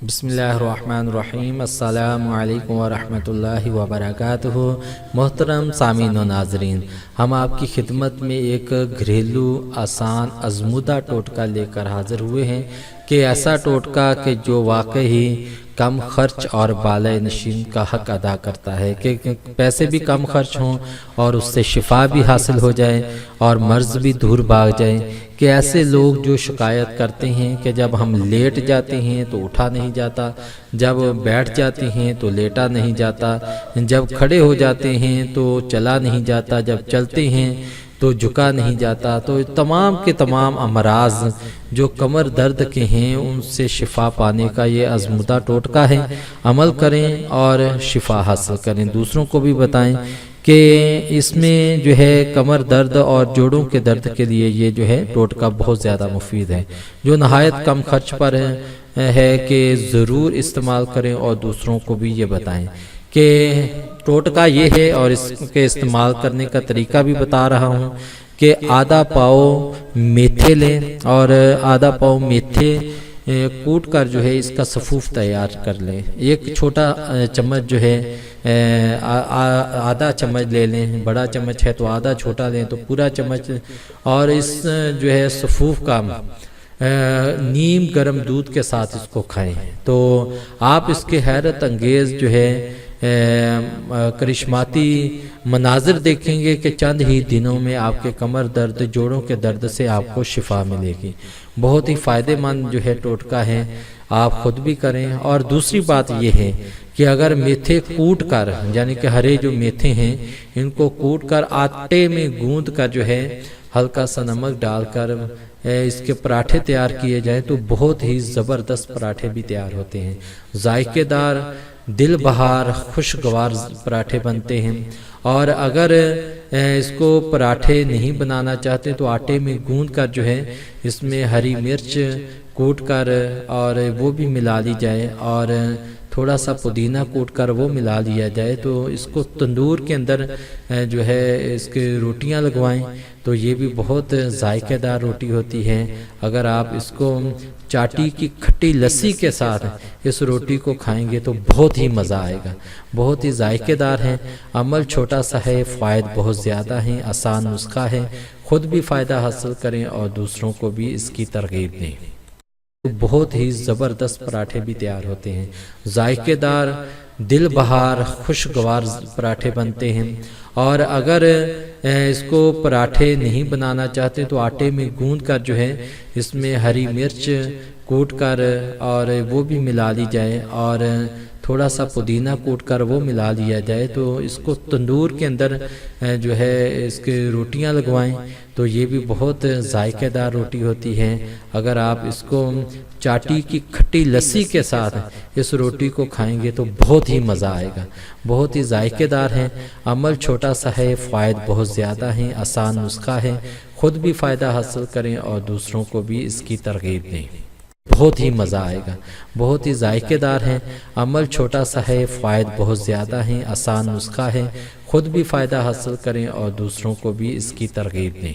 بسم اللہ الرحمن الرحیم۔ السلام علیکم ورحمۃ اللہ وبرکاتہ۔ محترم سامعین و ناظرین، ہم آپ کی خدمت میں ایک گھریلو آسان آزمودہ ٹوٹکا لے کر حاضر ہوئے ہیں کہ ایسا ٹوٹکا کہ جو واقعی کم خرچ اور بالائے نشین کا حق ادا کرتا ہے کہ پیسے بھی کم خرچ ہوں اور اس سے شفا بھی حاصل ہو جائے اور مرض بھی دور بھاگ جائے۔ کہ ایسے لوگ جو شکایت کرتے ہیں کہ جب ہم لیٹ جاتے ہیں تو اٹھا نہیں جاتا، جب بیٹھ جاتے ہیں تو لیٹا نہیں جاتا، جب کھڑے ہو جاتے ہیں تو چلا نہیں جاتا، جب چلتے ہیں تو جھکا نہیں جاتا، تو تمام کے تمام امراض جو کمر درد کے ہیں ان سے شفا پانے کا یہ آزمودہ ٹوٹکا ہے۔ عمل کریں اور شفا حاصل کریں، دوسروں کو بھی بتائیں کہ اس میں جو ہے کمر درد اور جوڑوں کے درد کے لیے یہ جو ہے ٹوٹکا بہت زیادہ مفید ہے، جو نہایت کم خرچ پر ہے کہ ضرور استعمال کریں اور دوسروں کو بھی یہ بتائیں کہ ٹوٹکا یہ ہے۔ اور اس کے استعمال کرنے کا طریقہ بھی بتا رہا ہوں کہ آدھا پاؤ میتھے لیں اور آدھا پاؤ میتھے کوٹ کر جو ہے اس کا سفوف تیار کر لیں۔ ایک چھوٹا چمچ جو ہے آدھا چمچ لے لیں، بڑا چمچ ہے تو آدھا، چھوٹا لیں تو پورا چمچ، اور اس جو ہے سفوف کا نیم گرم دودھ کے ساتھ اس کو کھائیں تو آپ اس کے حیرت انگیز جو ہے کرشماتی مناظر دیکھیں گے کہ چند ہی دنوں میں آپ کے کمر درد، جوڑوں کے درد سے آپ کو شفا ملے گی۔ بہت ہی فائدہ مند جو ہے ٹوٹکا ہے، آپ خود بھی کریں۔ اور دوسری بات یہ ہے کہ اگر میتھے کوٹ کر، یعنی کہ ہرے جو میتھے ہیں ان کو کوٹ کر آٹے میں گوندھ کر جو ہے ہلکا سا نمک ڈال کر اس کے پراٹھے تیار کیے جائیں تو بہت ہی زبردست پراٹھے بھی تیار ہوتے ہیں، ذائقے دار، دل بہار، خوشگوار پراٹھے بنتے ہیں۔ اور اگر اس کو پراٹھے نہیں بنانا چاہتے تو آٹے میں گوندھ کر جو ہے اس میں ہری مرچ کوٹ کر اور وہ بھی ملا لی جائے اور تھوڑا سا پودینہ کوٹ کر وہ ملا لیا جائے تو اس کو تندور کے اندر جو ہے اس کے روٹیاں لگوائیں تو یہ بھی بہت ذائقہ دار روٹی ہوتی ہے۔ اگر آپ اس کو چاٹی کی کھٹی لسی کے ساتھ اس روٹی کو کھائیں گے تو بہت ہی مزہ آئے گا، بہت ہی ذائقہ دار ہے۔ عمل چھوٹا سا ہے، فوائد بہت زیادہ ہیں، آسان نسخہ ہے، خود بھی فائدہ حاصل کریں اور دوسروں کو بھی اس کی ترغیب دیں۔ بہت ہی زبردست پراٹھے بھی تیار ہوتے ہیں، ذائقے دار، دل بہار، خوشگوار پراٹھے بنتے ہیں۔ اور اگر اس کو پراٹھے نہیں بنانا چاہتے تو آٹے میں گوندھ کر جو ہے اس میں ہری مرچ کوٹ کر اور وہ بھی ملا لی جائے اور تھوڑا سا پودینہ کوٹ کر وہ ملا لیا جائے تو اس کو تندور کے اندر جو ہے اس کے روٹیاں لگوائیں تو یہ بھی بہت ذائقہ دار روٹی ہوتی ہے۔ اگر آپ اس کو چاٹی کی کھٹی لسی کے ساتھ اس روٹی کو کھائیں گے تو بہت ہی مزہ آئے گا، بہت ہی ذائقہ دار ہے۔ عمل چھوٹا سا ہے، فوائد بہت زیادہ ہیں، آسان نسخہ ہے، خود بھی فائدہ حاصل کریں اور دوسروں کو بھی اس کی ترغیب دیں۔ بہت ہی مزہ آئے گا، بہت ہی ذائقہ دار ہے۔ عمل چھوٹا سا ہے، فوائد بہت زیادہ ہیں، آسان نسخہ ہے، خود بھی فائدہ حاصل کریں اور دوسروں کو بھی اس کی ترغیب دیں۔